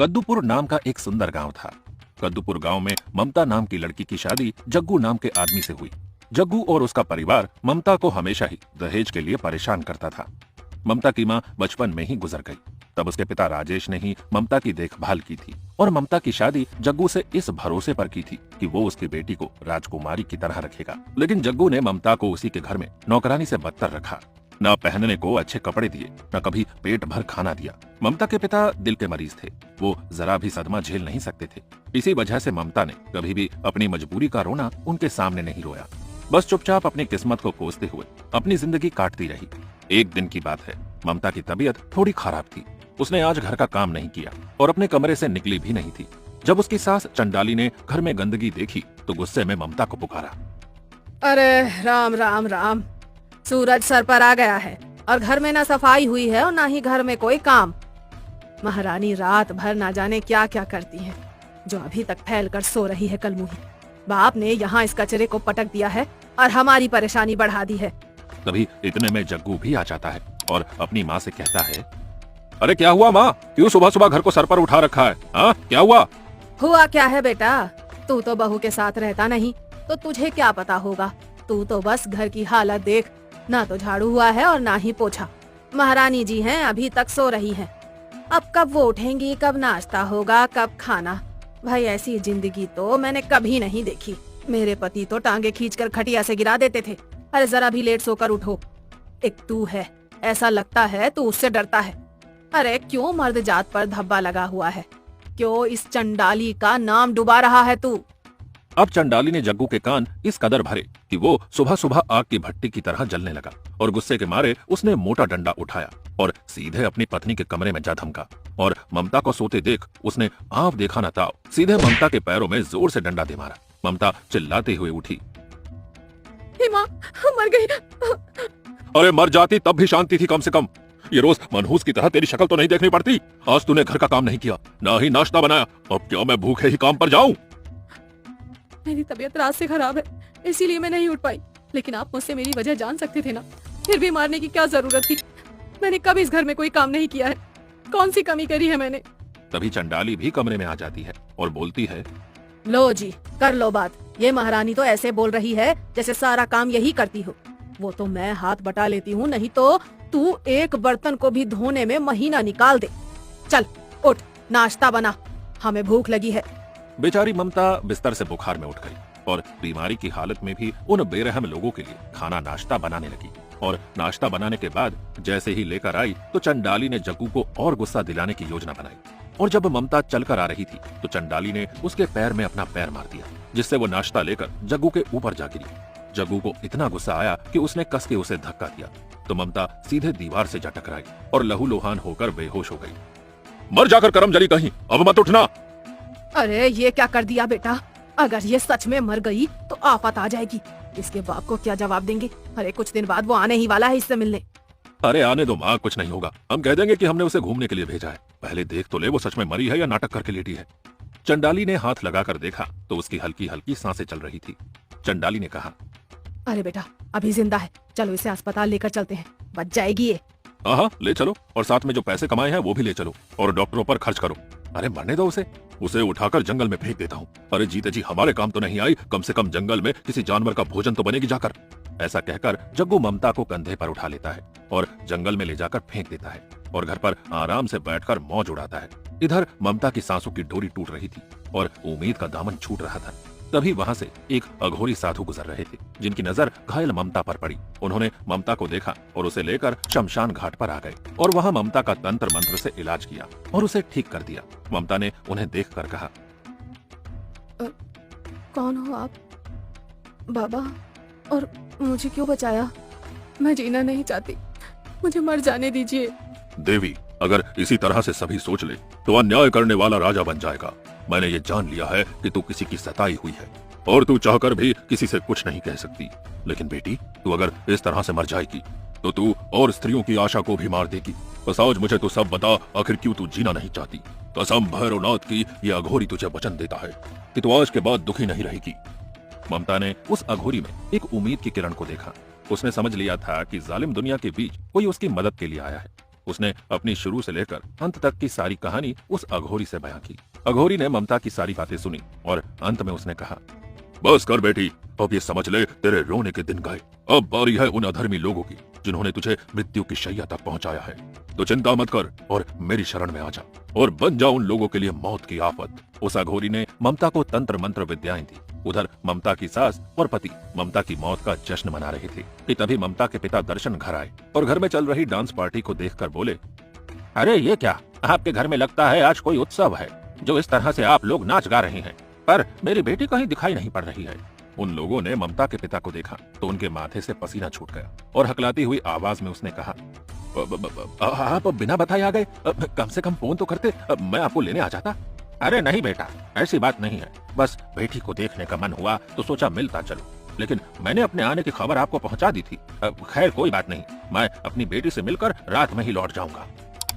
कद्दूपुर नाम का एक सुंदर गांव था। कद्दूपुर गांव में ममता नाम की लड़की की शादी जग्गू नाम के आदमी से हुई। जग्गू और उसका परिवार ममता को हमेशा ही दहेज के लिए परेशान करता था। ममता की मां बचपन में ही गुजर गई। तब उसके पिता राजेश ने ही ममता की देखभाल की थी और ममता की शादी जग्गू से इस भरोसे पर की थी कि वो उसकी बेटी को राजकुमारी की तरह रखेगा। लेकिन जग्गू ने ममता को उसी के घर में नौकरानी से बदतर रखा। न पहनने को अच्छे कपड़े दिए, न कभी पेट भर खाना दिया। ममता के पिता दिल के मरीज थे, वो जरा भी सदमा झेल नहीं सकते थे। इसी वजह से ममता ने कभी भी अपनी मजबूरी का रोना उनके सामने नहीं रोया। बस चुपचाप अपनी किस्मत को कोसते हुए अपनी जिंदगी काटती रही। एक दिन की बात है, ममता की तबीयत थोड़ी खराब थी। उसने आज घर का काम नहीं किया और अपने कमरे से निकली भी नहीं थी। जब उसकी सास चंडाली ने घर में गंदगी देखी तो गुस्से में ममता को पुकारा। अरे राम राम राम, सूरज सर पर आ गया है और घर में ना सफाई हुई है और ना ही घर में कोई काम। महारानी रात भर ना जाने क्या क्या करती है, जो अभी तक फैल कर सो रही है कलमुही। बाप ने यहाँ इस कचरे को पटक दिया है और हमारी परेशानी बढ़ा दी है। तभी इतने में जग्गू भी आ जाता है और अपनी माँ से कहता है, अरे क्या हुआ माँ, क्यों सुबह सुबह घर को सर पर उठा रखा है? हाँ क्या हुआ? हुआ क्या है बेटा, तू तो बहू के साथ रहता नहीं तो तुझे क्या पता होगा। तू तो बस घर की हालत देख, ना तो झाड़ू हुआ है और ना ही पोछा। महारानी जी हैं अभी तक सो रही हैं। अब कब वो उठेंगी, कब नाश्ता होगा, कब खाना। भाई ऐसी जिंदगी तो मैंने कभी नहीं देखी। मेरे पति तो टांगे खींचकर खटिया से गिरा देते थे। अरे जरा भी लेट सोकर उठो। एक तू है, ऐसा लगता है तू उससे डरता है। अरे क्यों मर्द जात पर धब्बा लगा हुआ है? क्यों इस चंडाली का नाम डुबा रहा है तू? अब चंडाली ने जग्गू के कान इस कदर भरे कि वो सुबह सुबह आग की भट्टी की तरह जलने लगा और गुस्से के मारे उसने मोटा डंडा उठाया और सीधे अपनी पत्नी के कमरे में जा धमका। और ममता को सोते देख उसने आँव देखा न ताव सीधे ममता के पैरों में जोर से डंडा दे मारा। ममता चिल्लाते हुए उठी, हे माँ, मर गई। अरे मर जाती तब भी शांति थी कम से कम। ये रोज मनहूस की तरह तेरी शक्ल तो नहीं देखनी पड़ती। आज तूने घर का काम नहीं किया, ना ही नाश्ता बनाया। अब क्या मैं भूखे ही काम पर जाऊं? मेरी तबीयत रात से खराब है, इसीलिए मैं नहीं उठ पाई। लेकिन आप मुझसे मेरी वजह जान सकते थे ना। फिर भी मारने की क्या जरूरत थी? मैंने कब इस घर में कोई काम नहीं किया है? कौन सी कमी करी है मैंने? तभी चंडाली भी कमरे में आ जाती है और बोलती है, लो जी, कर लो बात। ये महारानी तो ऐसे बोल रही है जैसे सारा काम यही करती हो। वो तो मैं हाथ बटा लेती हूँ, नहीं तो तू एक बर्तन को भी धोने में महीना निकाल दे। चल उठ, नाश्ता बना, हमें भूख लगी है। बेचारी ममता बिस्तर से बुखार में उठ गई और बीमारी की हालत में भी उन बेरहम लोगों के लिए खाना नाश्ता बनाने लगी। और नाश्ता बनाने के बाद जैसे ही लेकर आई तो चंडाली ने जग्गू को और गुस्सा दिलाने की योजना बनाई। और जब ममता चलकर आ रही थी तो चंडाली ने उसके पैर में अपना पैर मार दिया, जिससे वो नाश्ता लेकर जग्गू के ऊपर जा गिरी। जग्गू को इतना गुस्सा आया कि उसने कस के उसे धक्का दिया तो ममता सीधे दीवार से जा टकराई और लहूलुहान होकर बेहोश हो गई। मर जाकर करम जली कहीं, अब मत उठना। अरे ये क्या कर दिया बेटा? अगर ये सच में मर गई तो आफत आ जाएगी। इसके बाप को क्या जवाब देंगे? अरे कुछ दिन बाद वो आने ही वाला है इससे मिलने। अरे आने दो माँ, कुछ नहीं होगा। हम कह देंगे कि हमने उसे घूमने के लिए भेजा है। पहले देख तो ले वो सच में मरी है या नाटक करके लेटी है। चंडाली ने हाथ लगाकर देखा तो उसकी हल्की हल्की सांसें चल रही थी। चंडाली ने कहा, अरे बेटा अभी जिंदा है, चलो इसे अस्पताल लेकर चलते हैं, बच जाएगी ये। हाँ ले चलो, और साथ में जो पैसे कमाए हैं वो भी ले चलो और डॉक्टरों पर खर्च करो। अरे मरने दो उसे उठाकर जंगल में फेंक देता हूँ। अरे जीते जी हमारे काम तो नहीं आई, कम से कम जंगल में किसी जानवर का भोजन तो बनेगी जाकर। ऐसा कहकर जग्गू ममता को कंधे पर उठा लेता है और जंगल में ले जाकर फेंक देता है और घर पर आराम से बैठकर मौज उड़ाता है। इधर ममता की सांसों की डोरी टूट रही थी और उम्मीद का दामन छूट रहा था। तभी वहां से एक अघोरी साधु गुजर रहे थे, जिनकी नजर घायल ममता पर पड़ी। उन्होंने ममता को देखा और उसे लेकर शमशान घाट पर आ गए और वहां ममता का तंत्र मंत्र से इलाज किया और उसे ठीक कर दिया। ममता ने उन्हें देखकर कहा, कौन हो आप बाबा, और मुझे क्यों बचाया? मैं जीना नहीं चाहती, मुझे मर जाने दीजिए। देवी, अगर इसी तरह से सभी सोच ले तो अन्याय करने वाला राजा बन जाएगा। मैंने ये जान लिया है कि तू किसी की सताई हुई है और तू चाहकर भी किसी से कुछ नहीं कह सकती। लेकिन बेटी, तू अगर इस तरह से मर जाएगी तो तू और स्त्रियों की आशा को भी मार देगी। बस आज मुझे तो सब बता, आखिर क्यों तू जीना नहीं चाहती? कसम भैरवनाथ की, ये अघोरी तुझे वचन देता है कि तू आज के बाद दुखी नहीं रहेगी। ममता ने उस अघोरी में एक उम्मीद की किरण को देखा। उसने समझ लिया था कि जालिम दुनिया के बीच कोई उसकी मदद के लिए आया है। उसने अपनी शुरू से लेकर अंत तक की सारी कहानी उस अघोरी से बयां की। अघोरी ने ममता की सारी बातें सुनी और अंत में उसने कहा, बस कर बेटी, अब ये समझ ले तेरे रोने के दिन गए। अब बारी है उन अधर्मी लोगों की जिन्होंने तुझे मृत्यु की शैया तक पहुंचाया है। तो चिंता मत कर और मेरी शरण में आ जा और बन जा उन लोगों के लिए मौत की आफत। उस अघोरी ने ममता को तंत्र मंत्र विद्याएं दी। उधर ममता की सास और पति ममता की मौत का जश्न मना रहे थे कि तभी ममता के पिता दर्शन घर आए और घर में चल रही डांस पार्टी को देखकर बोले, अरे ये क्या, आपके घर में लगता है आज कोई उत्सव है, जो इस तरह से आप लोग नाच गा रहे हैं, पर मेरी बेटी कहीं दिखाई नहीं पड़ रही है। उन लोगों ने ममता के पिता को देखा तो उनके माथे से पसीना छूट गया और हकलाती हुई आवाज में उसने कहा, आप बिना बताए आ गए, कम से कम फोन तो करते, मैं आपको लेने आ जाता। अरे नहीं बेटा, ऐसी बात नहीं है, बस बेटी को देखने का मन हुआ तो सोचा मिलता चलो, लेकिन मैंने अपने आने की खबर आपको पहुंचा दी थी। खैर कोई बात नहीं, मैं अपनी बेटी से मिलकर रात में ही लौट जाऊंगा।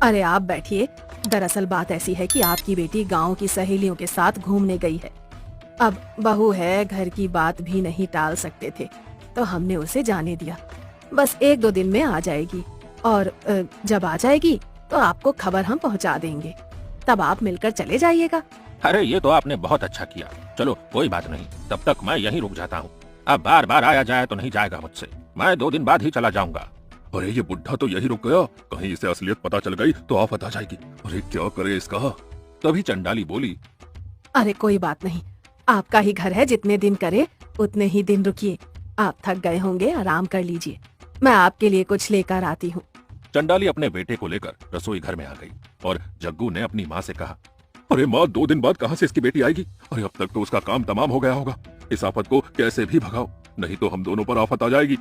अरे आप बैठिए, दरअसल बात ऐसी है कि आपकी बेटी गांव की सहेलियों के साथ घूमने गई है। अब बहू है, घर की बात भी नहीं टाल सकते थे, तो हमने उसे जाने दिया। बस 1-2 दिन में आ जाएगी और जब आ जाएगी तो आपको खबर हम पहुंचा देंगे, तब आप मिलकर चले जाइएगा। अरे ये तो आपने बहुत अच्छा किया, चलो कोई बात नहीं, तब तक मैं यहीं रुक जाता हूँ। अब बार बार आया जाए तो नहीं जाएगा मुझसे, मैं 2 दिन बाद ही चला जाऊंगा। अरे ये बुढ़ा तो यही रुक गया, कहीं इसे असलियत पता चल गई तो आफत आ जाएगी। अरे क्या करे इसका। तभी चंडाली बोली, अरे कोई बात नहीं, आपका ही घर है, जितने दिन करे उतने ही दिन रुकिए। आप थक गए होंगे, आराम कर लीजिए, मैं आपके लिए कुछ लेकर आती हूँ। चंडाली अपने बेटे को लेकर रसोई घर में आ गई और जग्गू ने अपनी माँ से कहा, अरे माँ 2 दिन बाद कहाँ से इसकी बेटी आएगी? अरे अब तक तो उसका काम तमाम हो गया होगा, इस आफत को कैसे भी भगाओ, नहीं तो हम दोनों पर आफत आ जाएगी।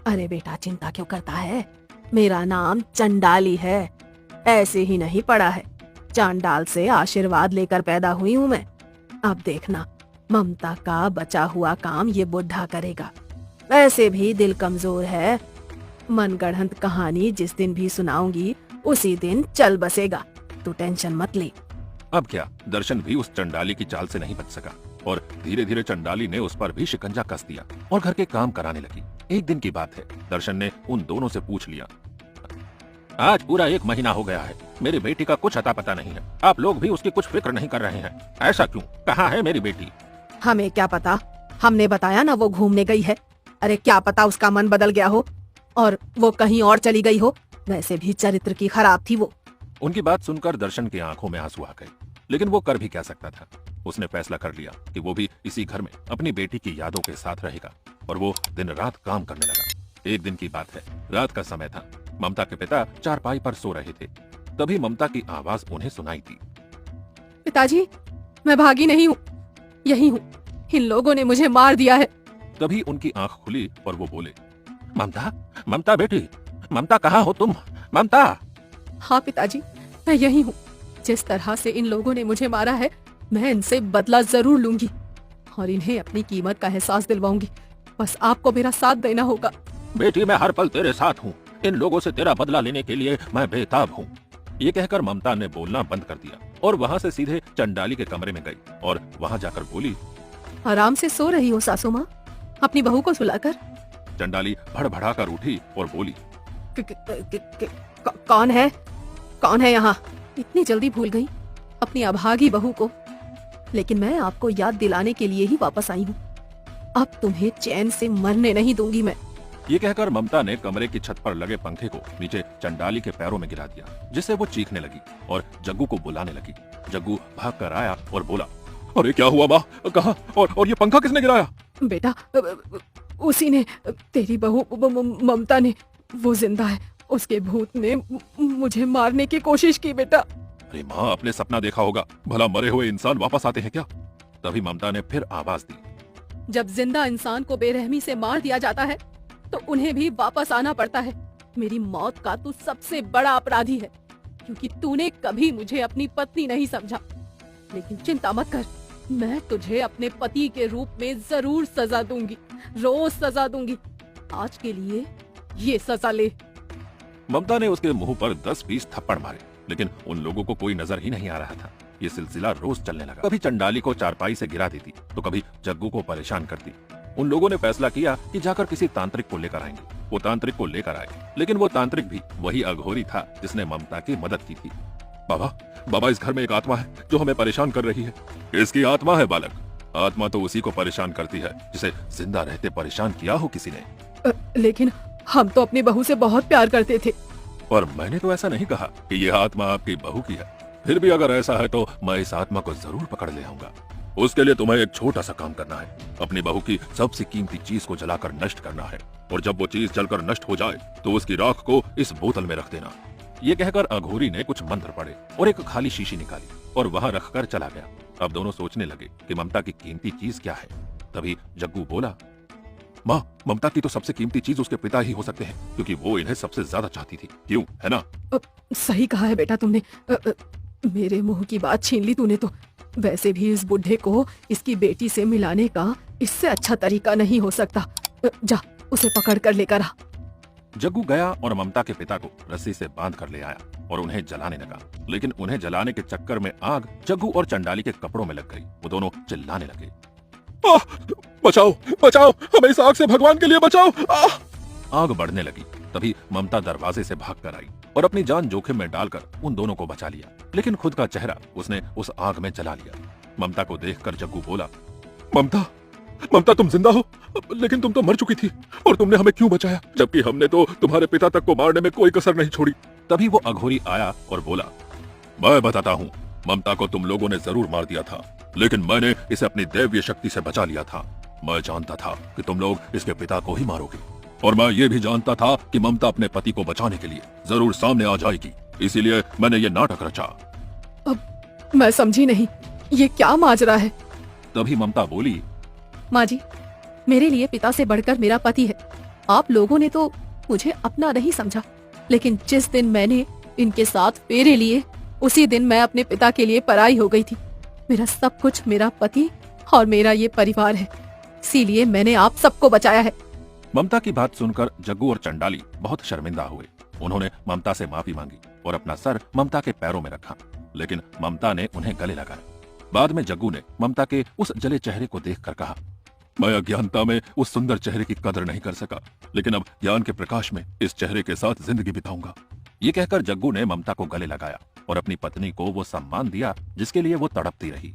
अरे बेटा चिंता क्यों करता है, मेरा नाम चंडाली है, ऐसे ही नहीं पड़ा है, चांडाल से आशीर्वाद लेकर पैदा हुई हूँ मैं। अब देखना, ममता का बचा हुआ काम ये बुढ़ा करेगा, वैसे भी दिल कमजोर है, मनगढ़ंत कहानी जिस दिन भी सुनाऊंगी उसी दिन चल बसेगा, तू टेंशन मत ले। अब क्या, दर्शन भी उस चंडाली की चाल से नहीं बच सका और धीरे धीरे चंडाली ने उस पर भी शिकंजा कस दिया और घर के काम कराने लगी। एक दिन की बात है, दर्शन ने उन दोनों से पूछ लिया, आज पूरा 1 महीना हो गया है, मेरी बेटी का कुछ अता पता नहीं है, आप लोग भी उसकी कुछ फिक्र नहीं कर रहे हैं, ऐसा क्यों? कहाँ है मेरी बेटी? हमें क्या पता, हमने बताया ना वो घूमने गई है। अरे क्या पता उसका मन बदल गया हो और वो कहीं और चली गई हो, वैसे भी चरित्र की खराब थी वो। उनकी बात सुनकर दर्शन की आंखों में आंसू आ गए, लेकिन वो कर भी क्या सकता था। उसने फैसला कर लिया कि वो भी इसी घर में अपनी बेटी की यादों के साथ रहेगा और वो दिन रात काम करने लगा। एक दिन की बात है, रात का समय था, ममता के पिता चारपाई पर सो रहे थे, तभी ममता की आवाज उन्हें सुनाई दी, पिताजी, मैं भागी नहीं हूँ, यही हूँ, इन लोगों ने मुझे मार दिया है। तभी उनकी आंख खुली और वो बोले, ममता, ममता बेटी, ममता कहाँ हो तुम? ममता। हाँ पिताजी, मैं यही हूँ, जिस तरह से इन लोगों ने मुझे मारा है, मैं इनसे बदला जरूर लूंगी और इन्हें अपनी कीमत का एहसास दिलवाऊंगी, बस आपको मेरा साथ देना होगा। बेटी मैं हर पल तेरे साथ हूँ, इन लोगों से तेरा बदला लेने के लिए मैं बेताब हूँ। ये कहकर ममता ने बोलना बंद कर दिया और वहाँ से सीधे चंडाली के कमरे में गई और वहाँ जाकर बोली, आराम से सो रही हो सासू माँ, अपनी बहू को सुलाकर। चंडाली भड़बड़ा कर उठी और बोली, कौन है, कौन है यहाँ? इतनी जल्दी भूल गई अपनी अभागी बहू को, लेकिन मैं आपको याद दिलाने के लिए ही वापस आई हूँ, अब तुम्हें चैन से मरने नहीं दूंगी मैं। ये कहकर ममता ने कमरे की छत पर लगे पंखे को नीचे चंडाली के पैरों में गिरा दिया, जिससे वो चीखने लगी और जग्गू को बुलाने लगी। जग्गू भाग कर आया और बोला, अरे क्या हुआ माँ, कहाँ और ये पंखा किसने गिराया? बेटा उसी ने, तेरी बहू ममता ने, वो जिंदा है, उसके भूत ने मुझे मारने की कोशिश की बेटा। अरे माँ, अपने सपना देखा होगा, भला मरे हुए इंसान वापस आते हैं क्या? तभी ममता ने फिर आवाज दी, जब जिंदा इंसान को बेरहमी से मार दिया जाता है तो उन्हें भी वापस आना पड़ता है। मेरी मौत का तू सबसे बड़ा अपराधी है, क्योंकि तूने कभी मुझे अपनी पत्नी नहीं समझा। लेकिन चिंता मत कर, मैं तुझे अपने पति के रूप में जरूर सजा दूंगी, रोज सजा दूंगी। आज के लिए ये सजा ले। ममता ने उसके मुंह पर 10-20 थप्पड़ मारे, लेकिन उन लोगों को कोई नजर ही नहीं आ रहा था। ये सिलसिला रोज चलने लगा, कभी चंडाली को चारपाई से गिरा देती तो कभी जग्गू को परेशान करती। उन लोगों ने फैसला किया कि जाकर किसी तांत्रिक को लेकर आएंगे। वो तांत्रिक को लेकर आए, लेकिन वो तांत्रिक भी वही अघोरी था जिसने ममता की मदद की थी। बाबा, बाबा, इस घर में एक आत्मा है जो हमें परेशान कर रही है। इसकी आत्मा है बालक। आत्मा तो उसी को परेशान करती है जिसे जिंदा रहते परेशान किया हो किसी ने। लेकिन हम तो अपनी बहू से बहुत प्यार करते थे। और मैंने तो ऐसा नहीं कहा कि यह आत्मा आपकी बहू की है। फिर भी अगर ऐसा है तो मैं इस आत्मा को जरूर पकड़ ले आऊंगा। उसके लिए तुम्हें एक छोटा सा काम करना है। अपनी बहू की सबसे कीमती चीज को जलाकर नष्ट करना है, और जब वो चीज जलकर नष्ट हो जाए तो उसकी राख को इस बोतल में रख देना। ये कहकर अघोरी ने कुछ मंत्र पढ़े और एक खाली शीशी निकाली और वहां रखकर चला गया। अब दोनों सोचने लगे कि ममता की कीमती चीज क्या है। तभी जग्गू बोला, माँ, ममता की तो सबसे कीमती चीज उसके पिता ही हो सकते हैं, क्योंकि वो इन्हें सबसे ज्यादा चाहती थी। क्यों, है ना? सही कहा है बेटा तुमने। मेरे मुंह की बात छीन ली तूने तो। वैसे भी इस बुढ़े को इसकी बेटी से मिलाने का इससे अच्छा तरीका नहीं हो सकता। जा, उसे पकड़ कर लेकर आ। जग्गू गया और ममता के पिता को रस्सी से बांध कर ले आया और उन्हें जलाने लगा। लेकिन उन्हें जलाने के चक्कर में आग जग्गू और चंडाली के कपड़ों में लग गई। वो दोनों चिल्लाने लगे, बचाओ, बचाओ, हमें इस आग से, भगवान के लिए बचाओ। आग बढ़ने लगी। तभी ममता दरवाजे से भागकर आई और अपनी जान जोखिम में डालकर उन दोनों को बचा लिया, लेकिन खुद का चेहरा उसने उस आग में जला लिया। ममता को देखकर जग्गू बोला, ममता, ममता, तुम जिंदा हो, लेकिन तुम तो मर चुकी थी, और तुमने हमें क्यों बचाया, जबकि हमने तो तुम्हारे पिता तक को मारने में कोई कसर नहीं छोड़ी। तभी वो अघोरी आया और बोला, मैं बताता हूँ, ममता को तुम लोगों ने जरूर मार दिया था, लेकिन मैंने इसे अपनी दैवीय शक्ति से बचा लिया था। मैं जानता था कि तुम लोग इसके पिता को ही मारोगे, और मैं ये भी जानता था कि ममता अपने पति को बचाने के लिए जरूर सामने आ जाएगी, इसीलिए मैंने ये नाटक रचा। अब मैं समझी नहीं, ये क्या माजरा है? तभी ममता बोली, माँ जी, मेरे लिए पिता से बढ़कर मेरा पति है। आप लोगों ने तो मुझे अपना नहीं समझा, लेकिन जिस दिन मैंने इनके साथ फेरे लिए, उसी दिन मैं अपने पिता के लिए पराई हो गई थी। मेरा सब कुछ मेरा पति और मेरा ये परिवार है, इसीलिए मैंने आप सबको बचाया है। ममता की बात सुनकर जग्गू और चंडाली बहुत शर्मिंदा हुए। उन्होंने ममता से माफी मांगी और अपना सर ममता के पैरों में रखा, लेकिन ममता ने उन्हें गले लगाया। बाद में जग्गू ने ममता के उस जले चेहरे को देखकर कहा, मैं अज्ञानता में उस सुंदर चेहरे की कदर नहीं कर सका, लेकिन अब ज्ञान के प्रकाश में इस चेहरे के साथ जिंदगी बिताऊंगा। ये कहकर जग्गू ने ममता को गले लगाया और अपनी पत्नी को वो सम्मान दिया जिसके लिए वो तड़पती रही।